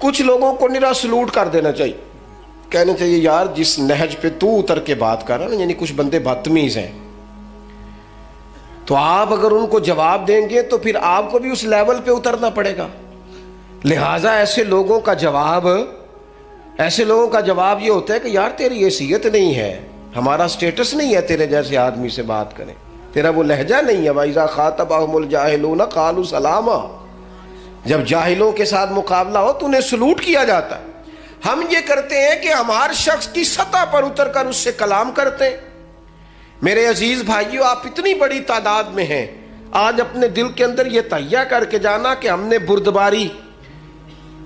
کچھ لوگوں کو نرا سلوٹ کر دینا چاہیے، کہنا چاہیے یار جس نہج پہ تو اتر کے بات کر رہا نا، یعنی کچھ بندے بدتمیز ہیں، تو آپ اگر ان کو جواب دیں گے تو پھر آپ کو بھی اس لیول پہ اترنا پڑے گا. لہٰذا ایسے لوگوں کا جواب یہ ہوتا ہے کہ یار تیری حیثیت نہیں ہے، ہمارا سٹیٹس نہیں ہے تیرے جیسے آدمی سے بات کریں، تیرا وہ لہجہ نہیں ہے. وَإِذَا خَاطَبَهُمُ الْجَاهِلُونَ قَالُوا سَلَامًا، جب جاہلوں کے ساتھ مقابلہ ہو تو انہیں سلوٹ کیا جاتا ہے. ہم یہ کرتے ہیں کہ ہم ہر شخص کی سطح پر اتر کر اس سے کلام کرتے ہیں. میرے عزیز بھائیو، آپ اتنی بڑی تعداد میں ہیں، آج اپنے دل کے اندر یہ تہیہ کر کے جانا کہ ہم نے بردباری،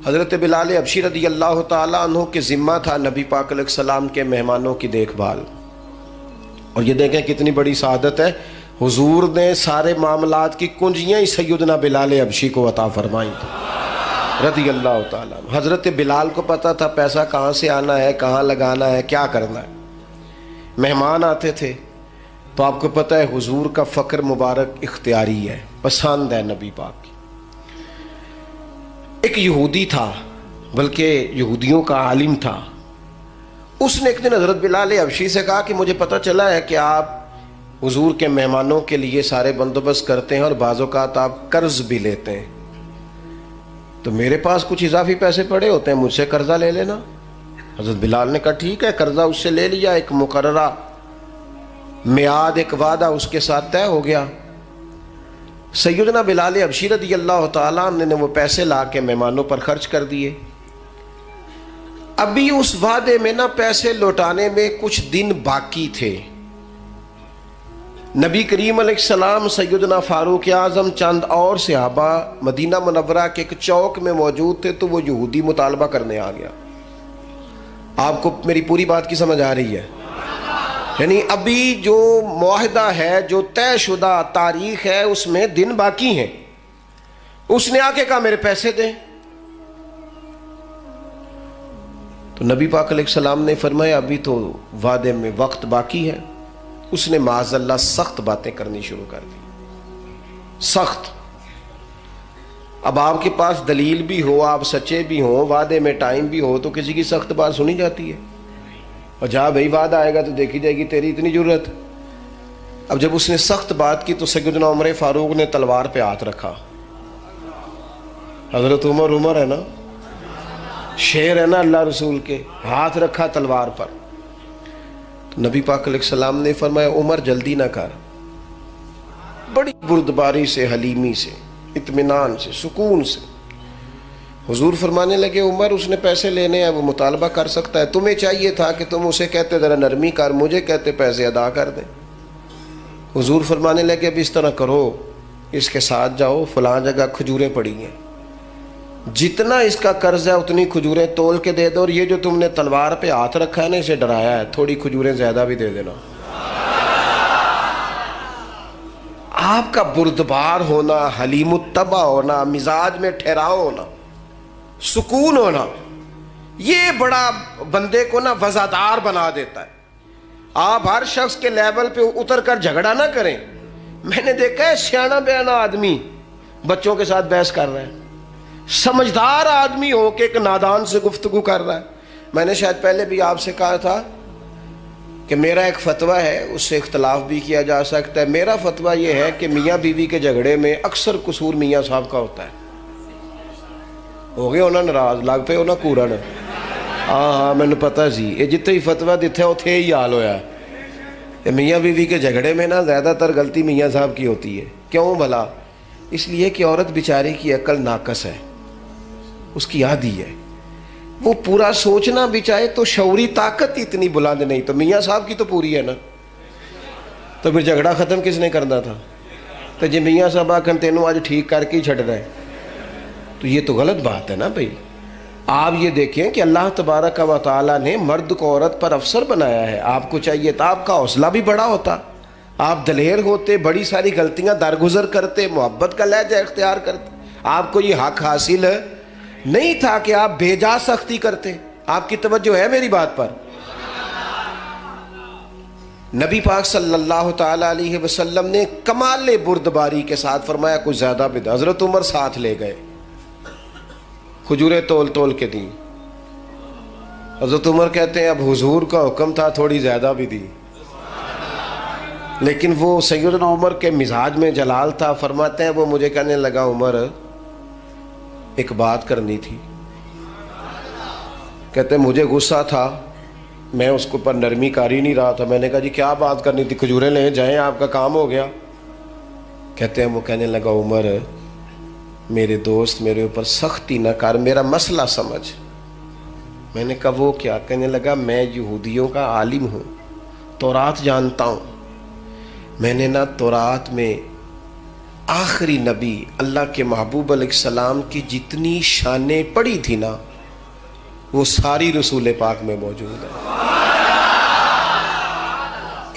حضرت بلال حبشی رضی اللہ تعالیٰ عنہ کے ذمہ تھا نبی پاک علیہ السلام کے مہمانوں کی دیکھ بھال. اور یہ دیکھیں کتنی بڑی سعادت ہے، حضور نے سارے معاملات کی کنجیاں ہی سیدنا بلال حبشی کو عطا فرمائی تھی رضی اللہ تعالیٰ. حضرت بلال کو پتا تھا پیسہ کہاں سے آنا ہے، کہاں لگانا ہے، کیا کرنا ہے. مہمان آتے تھے تو آپ کو پتہ ہے حضور کا فقر مبارک اختیاری ہے، پسند ہے نبی پاک کی. ایک یہودی تھا، بلکہ یہودیوں کا عالم تھا، اس نے ایک دن حضرت بلال حبشی سے کہا کہ مجھے پتہ چلا ہے کہ آپ حضور کے مہمانوں کے لیے سارے بندوبست کرتے ہیں اور بعض اوقات آپ قرض بھی لیتے ہیں، تو میرے پاس کچھ اضافی پیسے پڑے ہوتے ہیں، مجھ سے قرضہ لے لینا. حضرت بلال نے کہا ٹھیک ہے، قرضہ اس سے لے لیا. ایک مقررہ میعاد، ایک وعدہ اس کے ساتھ طے ہو گیا. سیدنا بلال حبشی رضی اللہ تعالیٰ عنہ نے وہ پیسے لا کے مہمانوں پر خرچ کر دیے. ابھی اس وعدے میں نا پیسے لوٹانے میں کچھ دن باقی تھے. نبی کریم علیہ السلام، سیدنا فاروق اعظم، چند اور صحابہ مدینہ منورہ کے ایک چوک میں موجود تھے، تو وہ یہودی مطالبہ کرنے آ گیا. آپ کو میری پوری بات کی سمجھ آ رہی ہے؟ یعنی ابھی جو معاہدہ ہے، جو طے شدہ تاریخ ہے، اس میں دن باقی ہیں. اس نے آ کے کہا میرے پیسے دیں. تو نبی پاک علیہ السلام نے فرمایا ابھی تو وعدے میں وقت باقی ہے. اس نے معاذ اللہ سخت باتیں کرنی شروع کر دی، سخت. اب آپ کے پاس دلیل بھی ہو، آپ سچے بھی ہوں، وعدے میں ٹائم بھی ہو، تو کسی کی سخت بات سنی جاتی ہے. اور جہاں بھائی وعدہ آئے گا تو دیکھی جائے گی تیری اتنی ضرورت. اب جب اس نے سخت بات کی تو سیدنا عمر فاروق نے تلوار پہ ہاتھ رکھا. حضرت عمر ہے نا، شیر ہے نا اللہ رسول کے، ہاتھ رکھا تلوار پر. تو نبی پاک علیہ السلام نے فرمایا عمر جلدی نہ کر. بڑی بردباری سے، حلیمی سے، اطمینان سے، سکون سے حضور فرمانے لگے عمر اس نے پیسے لینے ہیں، وہ مطالبہ کر سکتا ہے، تمہیں چاہیے تھا کہ تم اسے کہتے ذرا نرمی کر، مجھے کہتے پیسے ادا کر دیں. حضور فرمانے لگے اب اس طرح کرو، اس کے ساتھ جاؤ، فلاں جگہ کھجوریں پڑی ہیں، جتنا اس کا قرض ہے اتنی کھجوریں تول کے دے دو، اور یہ جو تم نے تلوار پہ ہاتھ رکھا ہے نا، اسے ڈرایا ہے، تھوڑی کھجوریں زیادہ بھی دے دینا. آپ کا بردبار ہونا، حلیم الطبع ہونا، مزاج میں ٹھہراؤ ہونا، سکون ہونا، یہ بڑا بندے کو نا وزادار بنا دیتا ہے. آپ ہر شخص کے لیول پہ اتر کر جھگڑا نہ کریں. میں نے دیکھا ہے سیانا بیانا آدمی بچوں کے ساتھ بحث کر رہا ہے، سمجھدار آدمی ہو کے ایک نادان سے گفتگو کر رہا ہے. میں نے شاید پہلے بھی آپ سے کہا تھا کہ میرا ایک فتویٰ ہے، اس سے اختلاف بھی کیا جا سکتا ہے. میرا فتویٰ یہ ہے کہ میاں بیوی کے جھگڑے میں اکثر قصور میاں صاحب کا ہوتا ہے. ہو گیا ہونا ناراض، لگ پہ ہونا کورن. ہاں مینوں پتہ سی، یہ جتنے ہی فتویٰ دیتے اتنے ہی حال ہویا. میاں بیوی کے جھگڑے میں نا زیادہ تر غلطی میاں صاحب کی ہوتی ہے. کیوں بھلا؟ اس لیے کہ عورت بیچاری کی عقل ناقص ہے، اس کی عادی ہے، وہ پورا سوچنا بھی چاہے تو شعوری طاقت اتنی بلند نہیں. تو میاں صاحب کی تو پوری ہے نا، تو پھر جھگڑا ختم کس نے کرنا تھا؟ تو جی میاں صاحب آکھن تینوں آج ٹھیک کر کے ہی چھڑ رہے، تو یہ تو غلط بات ہے نا بھائی. آپ یہ دیکھیں کہ اللہ تبارک و تعالیٰ نے مرد کو عورت پر افسر بنایا ہے. آپ کو چاہیے تھا آپ کا حوصلہ بھی بڑا ہوتا، آپ دلیر ہوتے، بڑی ساری غلطیاں درگزر کرتے، محبت کا لہجہ اختیار کرتے. آپ کو یہ حق حاصل نہیں تھا کہ آپ بے جا سختی کرتے. آپ کی توجہ ہے میری بات پر؟ نبی پاک صلی اللہ تعالی علیہ وسلم نے کمال بردباری کے ساتھ فرمایا کچھ زیادہ بھی. حضرت عمر ساتھ لے گئے. کھجوریں تول تول کے دی. حضرت عمر کہتے ہیں اب حضور کا حکم تھا تھوڑی زیادہ بھی دی، لیکن وہ سیدنا عمر کے مزاج میں جلال تھا. فرماتے ہیں وہ مجھے کہنے لگا عمر ایک بات کرنی تھی. کہتے ہیں مجھے غصہ تھا، میں اس کو پر نرمی کر ہی نہیں رہا تھا. میں نے کہا جی کیا بات کرنی تھی؟ کھجوریں لے جائیں آپ کا کام ہو گیا. کہتے ہیں وہ کہنے لگا عمر میرے دوست میرے اوپر سختی نہ کر، میرا مسئلہ سمجھ. میں نے کہا وہ کیا؟ کہنے لگا میں یہودیوں کا عالم ہوں، تورات جانتا ہوں. میں نے نا تورات میں آخری نبی اللہ کے محبوب علیہ السلام کی جتنی شانیں پڑھی تھی نا وہ ساری رسول پاک میں موجود ہے.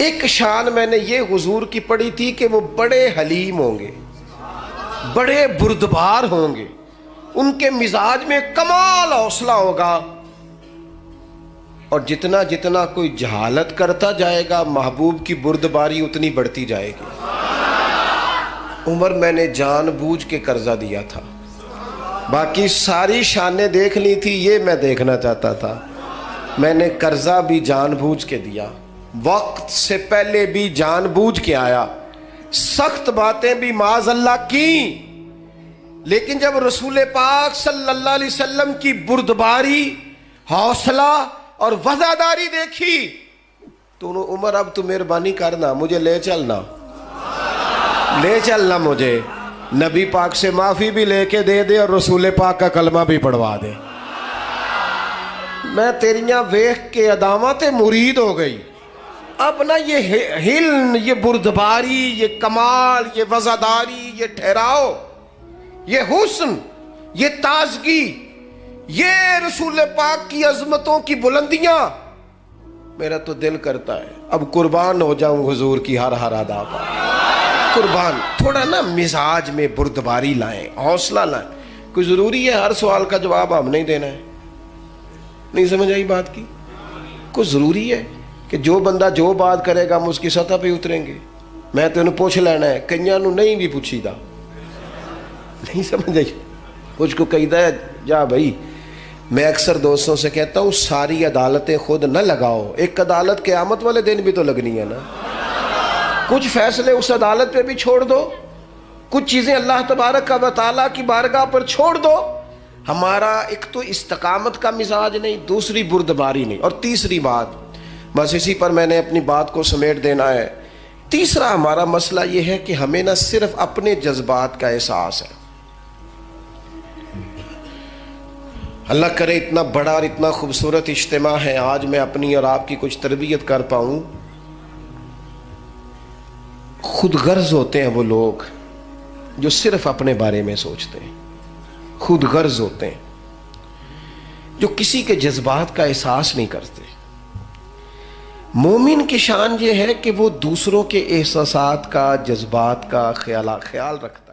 ایک شان میں نے یہ حضور کی پڑھی تھی کہ وہ بڑے حلیم ہوں گے، بڑے بردبار ہوں گے، ان کے مزاج میں کمال حوصلہ ہوگا، اور جتنا جتنا کوئی جہالت کرتا جائے گا محبوب کی بردباری اتنی بڑھتی جائے گی. عمر میں نے جان بوجھ کے قرضہ دیا تھا، باقی ساری شانیں دیکھ لی تھی، یہ میں دیکھنا چاہتا تھا. میں نے قرضہ بھی جان بوجھ کے دیا، وقت سے پہلے بھی جان بوجھ کے آیا، سخت باتیں بھی معاذ اللہ کی. لیکن جب رسول پاک صلی اللہ علیہ وسلم کی بردباری، حوصلہ اور وفاداری دیکھی تو عمر اب تو مہربانی کرنا مجھے لے چلنا مجھے نبی پاک سے معافی بھی لے کے دے دے اور رسول پاک کا کلمہ بھی پڑھوا دے. میں تیریاں ویخ کے ادامت مرید ہو گئی. اب نا یہ حلم، یہ بردباری، یہ کمال، یہ وفاداری، یہ ٹھہراؤ، یہ حسن، یہ تازگی، یہ رسول پاک کی عظمتوں کی بلندیاں، میرا تو دل کرتا ہے اب قربان ہو جاؤں حضور کی ہر ہر ادا پر. قربان. تھوڑا نا مزاج میں بردباری لائیں، حوصلہ لائیں. کوئی ضروری ہے ہر سوال کا جواب ہم نہیں دینا ہے؟ نہیں سمجھ آئی بات کی؟ کوئی ضروری ہے کہ جو بندہ جو بات کرے گا ہم اس کی سطح پہ اتریں گے؟ میں تو انہوں پوچھ لینا ہے، کئیاں نو نہیں بھی پوچھی دا. نہیں سمجھ آئی؟ کچھ کو کہی دا ہے جا بھائی. میں اکثر دوستوں سے کہتا ہوں ساری عدالتیں خود نہ لگاؤ، ایک عدالت قیامت والے دن بھی تو لگنی ہے نا. کچھ فیصلے اس عدالت پہ بھی چھوڑ دو، کچھ چیزیں اللہ تبارک و تعالیٰ کی بارگاہ پر چھوڑ دو. ہمارا ایک تو استقامت کا مزاج نہیں، دوسری بردباری نہیں، اور تیسری بات بس اسی پر میں نے اپنی بات کو سمیٹ دینا ہے. تیسرا ہمارا مسئلہ یہ ہے کہ ہمیں نہ صرف اپنے جذبات کا احساس ہے. اللہ کرے اتنا بڑا اور اتنا خوبصورت اجتماع ہے، آج میں اپنی اور آپ کی کچھ تربیت کر پاؤں. خود غرض ہوتے ہیں وہ لوگ جو صرف اپنے بارے میں سوچتے ہیں، خود غرض ہوتے ہیں جو کسی کے جذبات کا احساس نہیں کرتے. مومن کی شان یہ ہے کہ وہ دوسروں کے احساسات کا، جذبات کا خیال رکھتا ہے.